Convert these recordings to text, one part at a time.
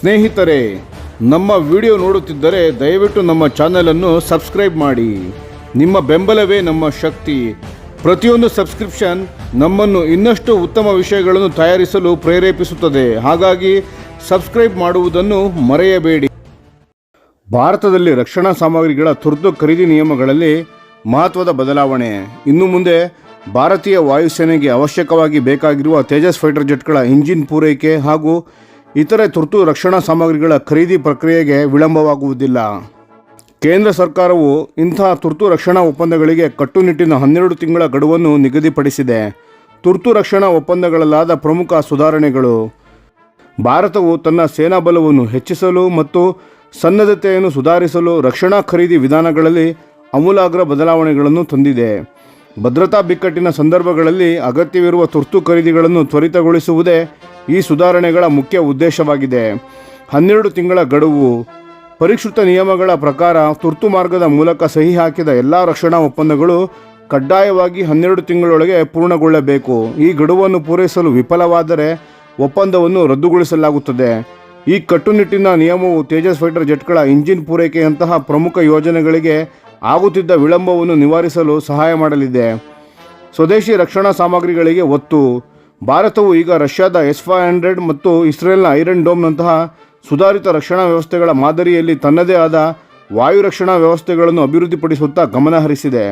ಸ್ನೇಹಿತರೆ, ನಮ್ಮ ವಿಡಿಯೋ ನೋಡುತ್ತಿದ್ದರೆ ದಯವಿಟ್ಟು ನಮ್ಮ ಚಾನಲನ್ನು ಸಬ್ಸ್ಕ್ರೈಬ್ ಮಾಡಿ. ನಿಮ್ಮ ಬೆಂಬಲವೇ ನಮ್ಮ ಶಕ್ತಿ. ಪ್ರತಿಯೊಂದು ಸಬ್ಸ್ಕ್ರಿಪ್ಷನ್ ನಮ್ಮನ್ನು ಇನ್ನಷ್ಟು ಉತ್ತಮ ವಿಷಯಗಳನ್ನು ತಯಾರಿಸಲು ಪ್ರೇರೇಪಿಸುತ್ತದೆ. ಹಾಗಾಗಿ ಸಬ್ಸ್ಕ್ರೈಬ್ ಮಾಡುವುದನ್ನು ಮರೆಯಬೇಡಿ. ಭಾರತದಲ್ಲಿ ರಕ್ಷಣಾ ಸಾಮಗ್ರಿಗಳ ತುರ್ತು ಖರೀದಿ ನಿಯಮಗಳಲ್ಲಿ ಮಹತ್ವದ ಬದಲಾವಣೆ. ಇನ್ನು ಮುಂದೆ ಭಾರತೀಯ ವಾಯುಸೇನೆಗೆ ಅವಶ್ಯಕವಾಗಿ ಬೇಕಾಗಿರುವ ತೇಜಸ್ ಫೈಟರ್ ಜೆಟ್ಗಳ ಇಂಜಿನ್ ಪೂರೈಕೆ ಹಾಗೂ ಇತರೆ ತುರ್ತು ರಕ್ಷಣಾ ಸಾಮಗ್ರಿಗಳ ಖರೀದಿ ಪ್ರಕ್ರಿಯೆಗೆ ವಿಳಂಬವಾಗುವುದಿಲ್ಲ. ಕೇಂದ್ರ ಸರ್ಕಾರವು ಇಂತಹ ತುರ್ತು ರಕ್ಷಣಾ ಒಪ್ಪಂದಗಳಿಗೆ ಕಟ್ಟುನಿಟ್ಟಿನ 12 ತಿಂಗಳ ಗಡುವನ್ನು ನಿಗದಿಪಡಿಸಿದೆ. ತುರ್ತು ರಕ್ಷಣಾ ಒಪ್ಪಂದಗಳಲ್ಲಾದ ಪ್ರಮುಖ ಸುಧಾರಣೆಗಳು: ಭಾರತವು ತನ್ನ ಸೇನಾ ಬಲವನ್ನು ಹೆಚ್ಚಿಸಲು ಮತ್ತು ಸನ್ನದ್ಧತೆಯನ್ನು ಸುಧಾರಿಸಲು ರಕ್ಷಣಾ ಖರೀದಿ ವಿಧಾನಗಳಲ್ಲಿ ಆಮೂಲಾಗ್ರ ಬದಲಾವಣೆಗಳನ್ನು ತಂದಿದೆ. ಭದ್ರತಾ ಬಿಕ್ಕಟ್ಟಿನ ಸಂದರ್ಭಗಳಲ್ಲಿ ಅಗತ್ಯವಿರುವ ತುರ್ತು ಖರೀದಿಗಳನ್ನು ತ್ವರಿತಗೊಳಿಸುವುದೇ ಈ ಸುಧಾರಣೆಗಳ ಮುಖ್ಯ ಉದ್ದೇಶವಾಗಿದೆ. 12 ತಿಂಗಳ ಗಡುವು: ಪರಿಷ್ಕೃತ ನಿಯಮಗಳ ಪ್ರಕಾರ ತುರ್ತು ಮಾರ್ಗದ ಮೂಲಕ ಸಹಿ ಹಾಕಿದ ಎಲ್ಲ ರಕ್ಷಣಾ ಒಪ್ಪಂದಗಳು ಕಡ್ಡಾಯವಾಗಿ 12 ತಿಂಗಳೊಳಗೆ ಪೂರ್ಣಗೊಳ್ಳಬೇಕು. ಈ ಗಡುವನ್ನು ಪೂರೈಸಲು ವಿಫಲವಾದರೆ ಒಪ್ಪಂದವನ್ನು ರದ್ದುಗೊಳಿಸಲಾಗುತ್ತದೆ. ಈ ಕಟ್ಟುನಿಟ್ಟಿನ ನಿಯಮವು ತೇಜಸ್ ಫೈಟರ್ ಜೆಟ್ಗಳ ಇಂಜಿನ್ ಪೂರೈಕೆಯಂತಹ ಪ್ರಮುಖ ಯೋಜನೆಗಳಿಗೆ ಆಗುತ್ತಿದ್ದ ವಿಳಂಬವನ್ನು ನಿವಾರಿಸಲು ಸಹಾಯ ಮಾಡಲಿದೆ. ಸ್ವದೇಶಿ ರಕ್ಷಣಾ ಸಾಮಗ್ರಿಗಳಿಗೆ ಒತ್ತು: ಭಾರತವು ಈಗ ರಷ್ಯಾದ S-500 ಮತ್ತು ಇಸ್ರೇಲ್ನ ಐರನ್ ಡೋಮ್ನಂತಹ ಸುಧಾರಿತ ರಕ್ಷಣಾ ವ್ಯವಸ್ಥೆಗಳ ಮಾದರಿಯಲ್ಲಿ ತನ್ನದೇ ಆದ ವಾಯು ರಕ್ಷಣಾ ವ್ಯವಸ್ಥೆಗಳನ್ನು ಅಭಿವೃದ್ಧಿಪಡಿಸುತ್ತಾ ಗಮನಹರಿಸಿದೆ.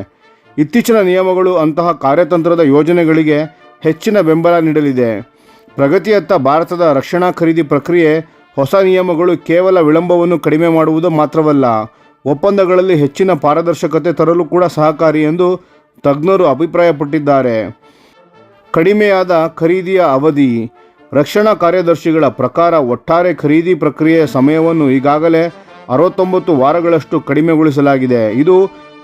ಇತ್ತೀಚಿನ ನಿಯಮಗಳು ಅಂತಹ ಕಾರ್ಯತಂತ್ರದ ಯೋಜನೆಗಳಿಗೆ ಹೆಚ್ಚಿನ ಬೆಂಬಲ ನೀಡಲಿದೆ. ಪ್ರಗತಿಯತ್ತ ಭಾರತದ ರಕ್ಷಣಾ ಖರೀದಿ ಪ್ರಕ್ರಿಯೆ: ಹೊಸ ನಿಯಮಗಳು ಕೇವಲ ವಿಳಂಬವನ್ನು ಕಡಿಮೆ ಮಾಡುವುದು ಮಾತ್ರವಲ್ಲ, ಒಪ್ಪಂದಗಳಲ್ಲಿ ಹೆಚ್ಚಿನ ಪಾರದರ್ಶಕತೆ ತರಲು ಕೂಡ ಸಹಕಾರಿ ಎಂದು ತಜ್ಞರು ಅಭಿಪ್ರಾಯಪಟ್ಟಿದ್ದಾರೆ. ಕಡಿಮೆಯಾದ ಖರೀದಿಯ ಅವಧಿ: ರಕ್ಷಣಾ ಕಾರ್ಯದರ್ಶಿಗಳ ಪ್ರಕಾರ ಒಟ್ಟಾರೆ ಖರೀದಿ ಪ್ರಕ್ರಿಯೆಯ ಸಮಯವನ್ನು ಈಗಾಗಲೇ 69 ವಾರಗಳಷ್ಟು ಕಡಿಮೆಗೊಳಿಸಲಾಗಿದೆ. ಇದು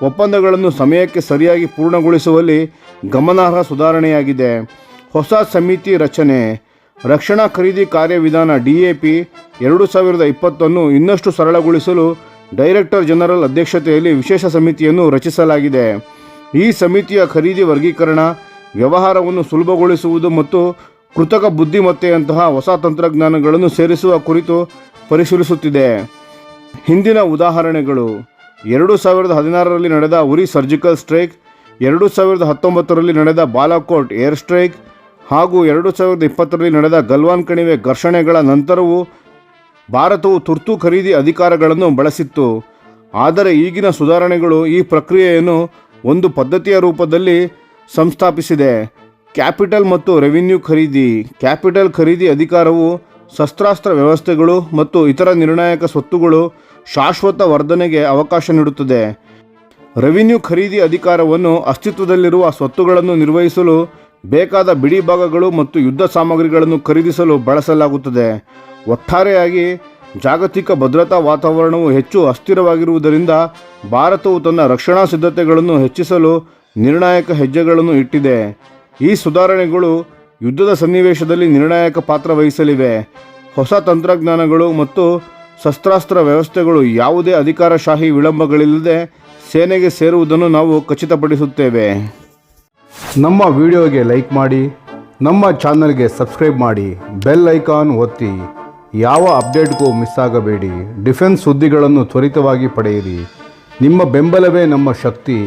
ಒಪ್ಪಂದಗಳನ್ನು ಸಮಯಕ್ಕೆ ಸರಿಯಾಗಿ ಪೂರ್ಣಗೊಳಿಸುವಲ್ಲಿ ಗಮನಾರ್ಹ ಸುಧಾರಣೆಯಾಗಿದೆ. ಹೊಸ ಸಮಿತಿ ರಚನೆ: ರಕ್ಷಣಾ ಖರೀದಿ ಕಾರ್ಯವಿಧಾನ DAP 2020 ಇನ್ನಷ್ಟು ಸರಳಗೊಳಿಸಲು ಡೈರೆಕ್ಟರ್ ಜನರಲ್ ಅಧ್ಯಕ್ಷತೆಯಲ್ಲಿ ವಿಶೇಷ ಸಮಿತಿಯನ್ನು ರಚಿಸಲಾಗಿದೆ. ಈ ಸಮಿತಿಯ ಖರೀದಿ ವರ್ಗೀಕರಣ, ವ್ಯವಹಾರವನ್ನು ಸುಲಭಗೊಳಿಸುವುದು ಮತ್ತು ಕೃತಕ ಬುದ್ಧಿಮತ್ತೆಯಂತಹ ಹೊಸ ತಂತ್ರಜ್ಞಾನಗಳನ್ನು ಸೇರಿಸುವ ಕುರಿತು ಪರಿಶೀಲಿಸುತ್ತಿದೆ. ಹಿಂದಿನ ಉದಾಹರಣೆಗಳು: 2016ರಲ್ಲಿ ನಡೆದ ಉರಿ ಸರ್ಜಿಕಲ್ ಸ್ಟ್ರೈಕ್, 2019ರಲ್ಲಿ ನಡೆದ ಬಾಲಾಕೋಟ್ ಏರ್ ಸ್ಟ್ರೈಕ್ ಹಾಗೂ 2020ರಲ್ಲಿ ನಡೆದ ಗಲ್ವಾನ್ ಕಣಿವೆ ಘರ್ಷಣೆಗಳ ನಂತರವೂ ಭಾರತವು ತುರ್ತು ಖರೀದಿ ಅಧಿಕಾರಗಳನ್ನು ಬಳಸಿತ್ತು. ಆದರೆ ಈಗಿನ ಸುಧಾರಣೆಗಳು ಈ ಪ್ರಕ್ರಿಯೆಯನ್ನು ಒಂದು ಪದ್ಧತಿಯ ರೂಪದಲ್ಲಿ ಸಂಸ್ಥಾಪಿಸಿದೆ. ಕ್ಯಾಪಿಟಲ್ ಮತ್ತು ರೆವಿನ್ಯೂ ಖರೀದಿ: ಕ್ಯಾಪಿಟಲ್ ಖರೀದಿ ಅಧಿಕಾರವು ಶಸ್ತ್ರಾಸ್ತ್ರ ವ್ಯವಸ್ಥೆಗಳು ಮತ್ತು ಇತರ ನಿರ್ಣಾಯಕ ಸ್ವತ್ತುಗಳು ಶಾಶ್ವತ ವರ್ಧನೆಗೆ ಅವಕಾಶ ನೀಡುತ್ತದೆ. ರೆವಿನ್ಯೂ ಖರೀದಿ ಅಧಿಕಾರವನ್ನು ಅಸ್ತಿತ್ವದಲ್ಲಿರುವ ಸ್ವತ್ತುಗಳನ್ನು ನಿರ್ವಹಿಸಲು ಬೇಕಾದ ಬಿಡಿ ಭಾಗಗಳು ಮತ್ತು ಯುದ್ಧ ಸಾಮಗ್ರಿಗಳನ್ನು ಖರೀದಿಸಲು ಬಳಸಲಾಗುತ್ತದೆ. ಒಟ್ಟಾರೆಯಾಗಿ ಜಾಗತಿಕ ಭದ್ರತಾ ವಾತಾವರಣವು ಹೆಚ್ಚು ಅಸ್ಥಿರವಾಗಿರುವುದರಿಂದ ಭಾರತವು ತನ್ನ ರಕ್ಷಣಾ ಸಿದ್ಧತೆಗಳನ್ನು ಹೆಚ್ಚಿಸಲು ನಿರ್ಣಾಯಕ ಹೆಜ್ಜೆಗಳನ್ನು ಇಟ್ಟಿದೆ. ಈ ಸುಧಾರಣೆಗಳು ಯುದ್ಧದ ಸನ್ನಿವೇಶದಲ್ಲಿ ನಿರ್ಣಾಯಕ ಪಾತ್ರ ವಹಿಸಲಿವೆ. ಹೊಸ ತಂತ್ರಜ್ಞಾನಗಳು ಮತ್ತು ಶಸ್ತ್ರಾಸ್ತ್ರ ವ್ಯವಸ್ಥೆಗಳು ಯಾವುದೇ ಅಧಿಕಾರಶಾಹಿ ವಿಳಂಬಗಳಿಲ್ಲದೆ ಸೇನೆಗೆ ಸೇರುವುದನ್ನು ನಾವು ಖಚಿತಪಡಿಸುತ್ತೇವೆ. ನಮ್ಮ ವಿಡಿಯೋಗೆ ಲೈಕ್ ಮಾಡಿ, ನಮ್ಮ ಚಾನಲ್ಗೆ ಸಬ್ಸ್ಕ್ರೈಬ್ ಮಾಡಿ, ಬೆಲ್ ಐಕಾನ್ ಒತ್ತಿ. ಯಾವ ಅಪ್ಡೇಟ್ಗೂ ಮಿಸ್ ಆಗಬೇಡಿ. ಡಿಫೆನ್ಸ್ ಸುದ್ದಿಗಳನ್ನು ತ್ವರಿತವಾಗಿ ಪಡೆಯಿರಿ. ನಿಮ್ಮ ಬೆಂಬಲವೇ ನಮ್ಮ ಶಕ್ತಿ.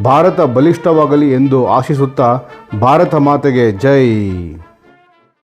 ಭಾರತ ಬಲಿಷ್ಠವಾಗಲಿ ಎಂದು ಆಶಿಸುತ್ತಾ ಭಾರತ ಮಾತೆಗೆ ಜೈ.